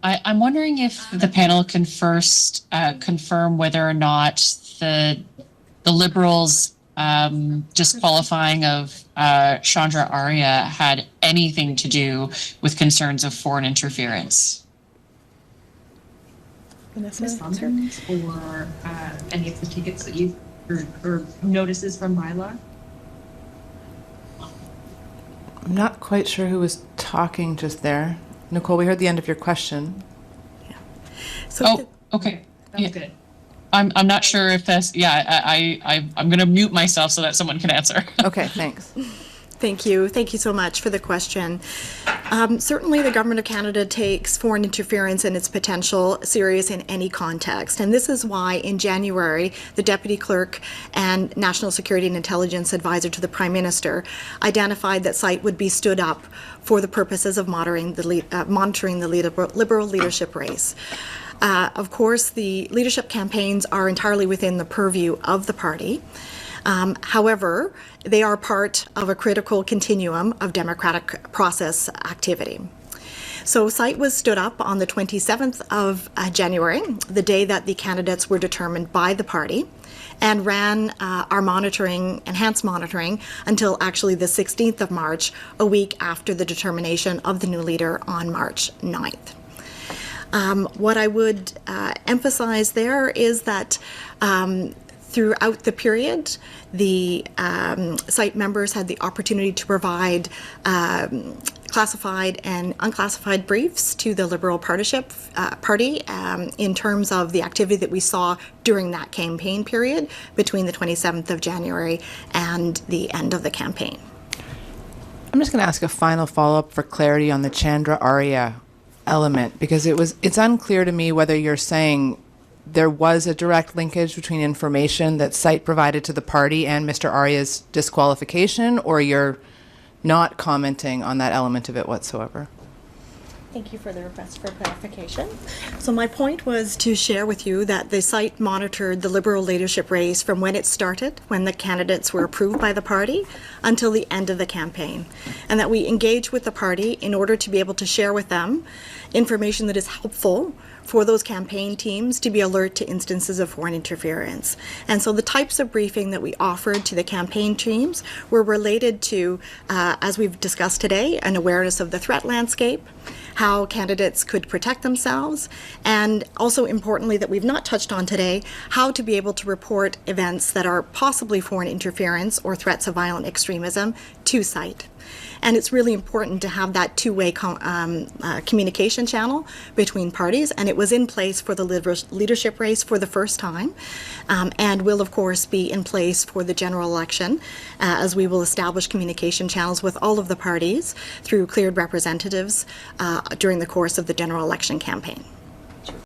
I'm wondering if the panel can first confirm whether or not the Liberals disqualifying of Chandra Arya had anything to do with concerns of foreign interference. Responses or any of the tickets that you or notices from bylaw? I'm not quite sure who was talking just there. Nicole, we heard the end of your question. Yeah. So okay. That was good. I'm not sure if that's, I'm going to mute myself so that someone can answer. Okay, thanks. Thank you. Thank you so much for the question. Certainly the Government of Canada takes foreign interference and its potential serious in any context. And this is why in January, the Deputy Clerk and National Security and Intelligence Advisor to the Prime Minister identified that CITE would be stood up for the purposes of monitoring the Liberal leadership race. Of course, the leadership campaigns are entirely within the purview of the party. However, they are part of a critical continuum of democratic process activity. So CITE was stood up on the 27th of January, the day that the candidates were determined by the party, and ran our enhanced monitoring, until actually the 16th of March, a week after the determination of the new leader on March 9th. What I would emphasize there is that throughout the period, the CITE members had the opportunity to provide classified and unclassified briefs to the Liberal Party in terms of the activity that we saw during that campaign period between the 27th of January and the end of the campaign. I'm just going to ask a final follow-up for clarity on the Chandra Arya element, because it's unclear to me whether you're saying there was a direct linkage between information that CITE provided to the party and Mr. Arya's disqualification, or you're not commenting on that element of it whatsoever. Thank you for the request for clarification. So my point was to share with you that the CITE monitored the Liberal leadership race from when it started, when the candidates were approved by the party, until the end of the campaign, and that we engage with the party in order to be able to share with them information that is helpful for those campaign teams to be alert to instances of foreign interference. And so the types of briefing that we offered to the campaign teams were related to, as we've discussed today, an awareness of the threat landscape, how candidates could protect themselves, and also importantly that we've not touched on today, how to be able to report events that are possibly foreign interference or threats of violent extremism to CITE. And it's really important to have that two-way communication channel between parties, and it was in place for the leadership race for the first time, and will of course be in place for the general election, as we will establish communication channels with all of the parties through cleared representatives during the course of the general election campaign.